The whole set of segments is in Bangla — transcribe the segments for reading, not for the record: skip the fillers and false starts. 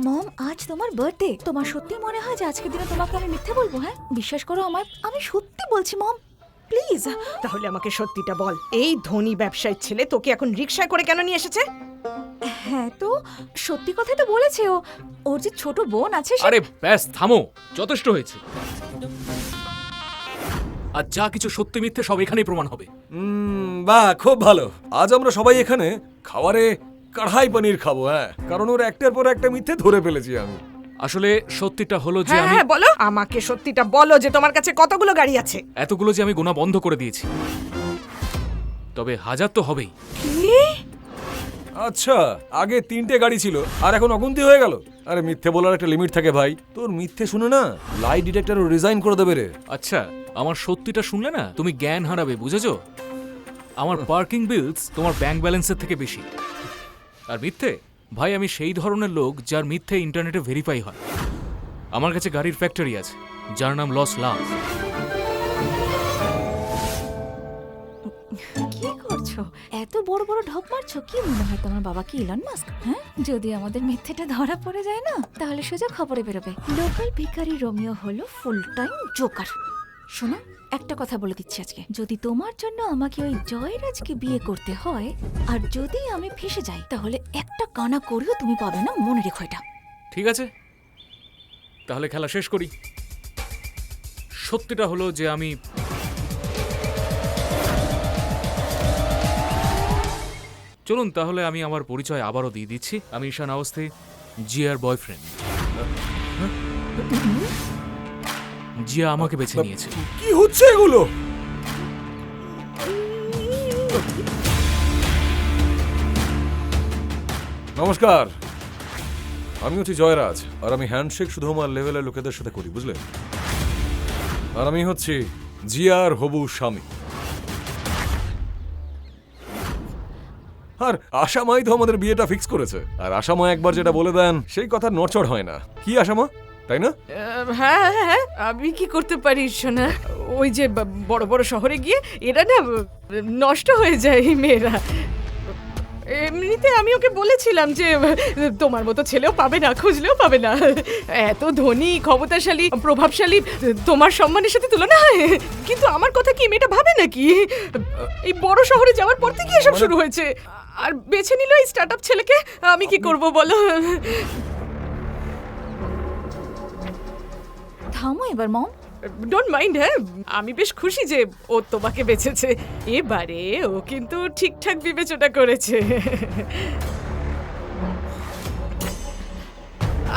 মম, আজ তোমার বার্থডে। তোমার সত্যি মনে হয় যে আজকের দিনে তোমাকে আমি মিথ্যে বলবো? হ্যাঁ, বিশ্বাস করো আমায়, আমি সত্যি বলছি মম, প্লিজ। তাহলে আমাকে সত্যিটা বল, এই ধনী ব্যবসায়ীর ছেলে তোকে এখন রিকশায় করে কেন নিয়ে এসেছে? হ্যাঁ, তো সত্যি কথাই তো বলেছে ও। ওর যে ছোট বোন আছে আরে ব্যাস থামো, যথেষ্ট হয়েছে। আর যা কিছু সত্যি মিথ্যে সব এখানেই প্রমাণ হবে। বাহ, খুব ভালো। আজ আমরা সবাই এখানে খাবারে কড়াই পনির খাবো। হ্যাঁ, কারণ ওর একটার পর একটা মিথ্যে ধরে ফেলেছি আমি। আসলে সত্যিটা হলো যে হ্যাঁ আমি হ্যাঁ বলো, আমাকে সত্যিটা বলো যে তোমার কাছে কতগুলো গাড়ি আছে। এতগুলো যে আমি গোনা বন্ধ করে দিয়েছি, তবে 1000 তো হবেই। আচ্ছা, আগে 3টে গাড়ি ছিল আর এখন অগুন্তি হয়ে গেল। আরে মিথ্যে বলার একটা লিমিট থাকে ভাই। তোর মিথ্যে শুনে না লাই ডিটেক্টর রিজাইন করে দেবে রে। আচ্ছা, আমার সত্যিটা শুনলে না তুমি জ্ঞান হারাবে, বুঝেছো? আমার পার্কিং বিলস তোমার ব্যাংক ব্যালেন্সের থেকে বেশি। আর মিথ্যে ভাই, আমি সেই ধরনের লোক যার মিথ্যে ইন্টারনেটে ভেরিফাই হয়। আমার কাছে গাড়ির ফ্যাক্টরি আছে যার নাম লস লাভ। কি করছো? এত বড় বড় ঢপ মারছো? কি মনে হয় তোমার বাবা কি ইলন মাস্ক? হ্যাঁ, যদি আমাদের মিথ্যেটা ধরা পড়ে যায় না, তাহলে সোজা খবরে বেরোবে লোকাল ভিখারি রোমিও হলো ফুল টাইম জোকার। শোনো, একটা কথা বলে দিচ্ছি আজকে, যদি তোমার জন্য আমাকে ওই জয়রাজকে বিয়ে করতে হয় আর যদি আমি ফেসে যাই, তাহলে একটা কানা করেও তুমি পাবে না, মনে রেখো এটা। ঠিক আছে, তাহলে খেলা শেষ করি। সত্যিটা হলো যে আমি চলুন তাহলে আমি আমার পরিচয় আবারও দিয়ে দিচ্ছি। আমি ঈশান আওয়াস্তে, জিয়ার বয়ফ্রেন্ড। জিয়া আমাকে বেছে নিয়েছে। কি হচ্ছে এগুলো? নমস্কার, আমি হচ্ছি জয়রাজ আর আমি হ্যান্ডশেক শুধু আমার লেভেলের লোকেদের সাথে করি, বুঝলে? আর আমি হচ্ছি জিয়ার হবু স্বামী। আর আশামাই তো আমাদের বিয়েটা ফিক্স করেছে। আর আশামা একবার যেটা বলে দেন সেই কথা নড়চড় হয় না। কি আশামা, তাই না? হ্যাঁ হ্যাঁ হ্যাঁ, আমি কি করতে পারি শোনা? ওই যে বড় বড় শহরে গিয়ে এরা না নষ্ট হয়ে যায় এই মেয়েরা। এমনিতে আমি ওকে বলেছিলাম যে তোমার মতো ছেলেও পাবে না, খুঁজলেও পাবে না। এত ধনী, ক্ষমতাশালী, প্রভাবশালী তোমার সম্মানের সাথে তুলনা হয়। কিন্তু আমার কথা কি মেয়েটা ভাবে নাকি? এই বড় শহরে যাওয়ার পর থেকে এসব শুরু হয়েছে। আর বেছে নিল এই স্টার্টআপ ছেলেকে। আমি কি করব বলো? থামো এবার মম। Don't mind. হ্যাঁ, আমি বেশ খুশি যে ও তোমাকে বেছেছে। এবারে ও কিন্তু ঠিকঠাক বিবেচনা করেছে।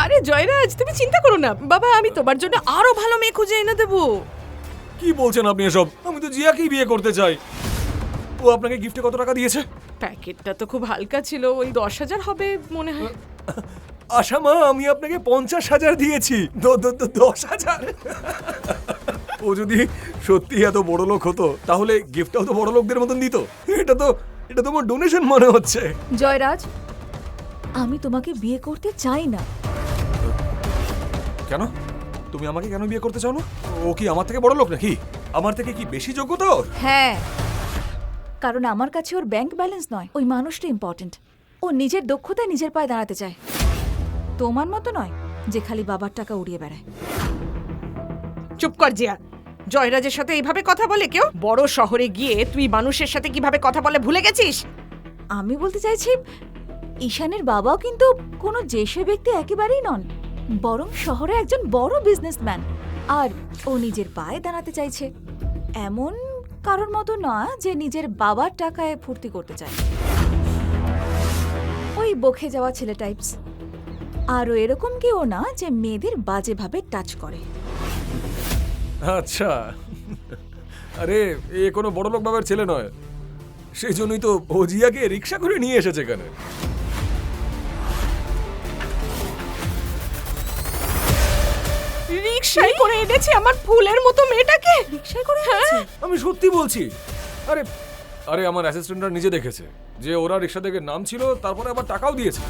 আরে জয়রাজ, তুমি চিন্তা করো না বাবা, আমি তোমার জন্য আরো ভালো মেয়ে খুঁজে এনে দেবো। কি বলছেন আপনি এসব? আমি তো জিয়াকেই বিয়ে করতে চাই। ও আপনাকে গিফটে কত টাকা দিয়েছে? প্যাকেটটা তো খুব হালকা ছিল, ওই 10,000 হবে মনে হয়। আশামা, আমি আপনাকে 50,000 দিয়েছি। 10,000? ও যদি সত্যি এত বড় লোক হতো তাহলে গিফটটাও তো বড় লোকদের মতন দিত। এটা তো আমার ডোনেশন মনে হচ্ছে। জয়রাজ, আমি তোমাকে বিয়ে করতে চাই না। কেন? তুমি আমাকে কেন বিয়ে করতে চাও না? ও কি আমার থেকে বড় লোক নাকি? আমার থেকে কি বেশি যোগ্যতা ওর? হ্যাঁ, কারণ আমার কাছে ওর ব্যাংক ব্যালেন্স নয়, ওই মানুষটা ইম্পর্টেন্ট। ও নিজের দক্ষতায় নিজের পায়ে দাঁড়াতে চায়, তোমার মতো নয় যে খালি বাবার টাকা উড়িয়ে বেড়ায়। চুপ কর জিয়া। জয়রাজের সাথে এইভাবে কথা বলে কেউ? বড় শহরে গিয়ে তুই মানুষের সাথে কিভাবে কথা বলে ভুলে গেছিস? আমি বলতে চাইছি, ঈশানের বাবাও কিন্তু কোনো যেসে ব্যক্তি একেবারেই নন, বরং শহরে একজন বড় বিজনেসম্যান। আর ও নিজের পায়ে দাঁড়াতে চাইছে, এমন কারোর মতো না যে নিজের বাবার টাকায় ফুর্তি করতে চায়। ওই বকে যাওয়া ছেলে টাইপস। আরও এরকম কেউ না যে মেয়েদের বাজেভাবে টাচ করে। আচ্ছা, আরে এ কোনো বড় লোক বাবার ছেলে নয়, সেই জন্যই তো ও জিয়াকে রিক্সা করে নিয়ে এসেছে এখানে। রিকশায় করে এনেছি আমার ফুলের মতো মেয়েটাকে। রিকশায় করে হ্যাঁ, আমি সত্যি বলছি। আরে আরে আমার অ্যাসিস্ট্যান্টরা নিজে দেখেছে যে ওরা রিক্সা থেকে নামছিল, তারপরে আবার টাকাও দিয়েছে।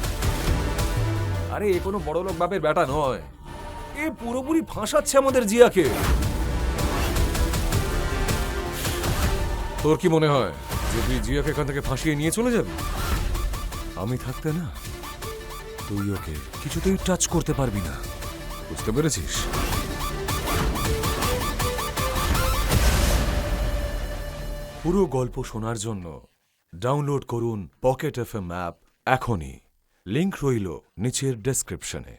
আরে এ কোনো বড় লোক বাপের বেটা নয়, এ পুরোপুরি ফাঁসাচ্ছে আমাদের জিয়াকে। তোর কি মনে হয় যে তুই জিয়াকে এখান থেকে ফাঁসিয়ে নিয়ে চলে যাবি? আমি থাকতে না, তুই ওকে কিছুতেই টাচ করতে পারবি না, বুঝতে পেরেছিস? পুরো গল্প শোনার জন্য ডাউনলোড করুন পকেট এফএম অ্যাপ এখনই। লিংক রইল নিচের ডেসক্রিপশনে।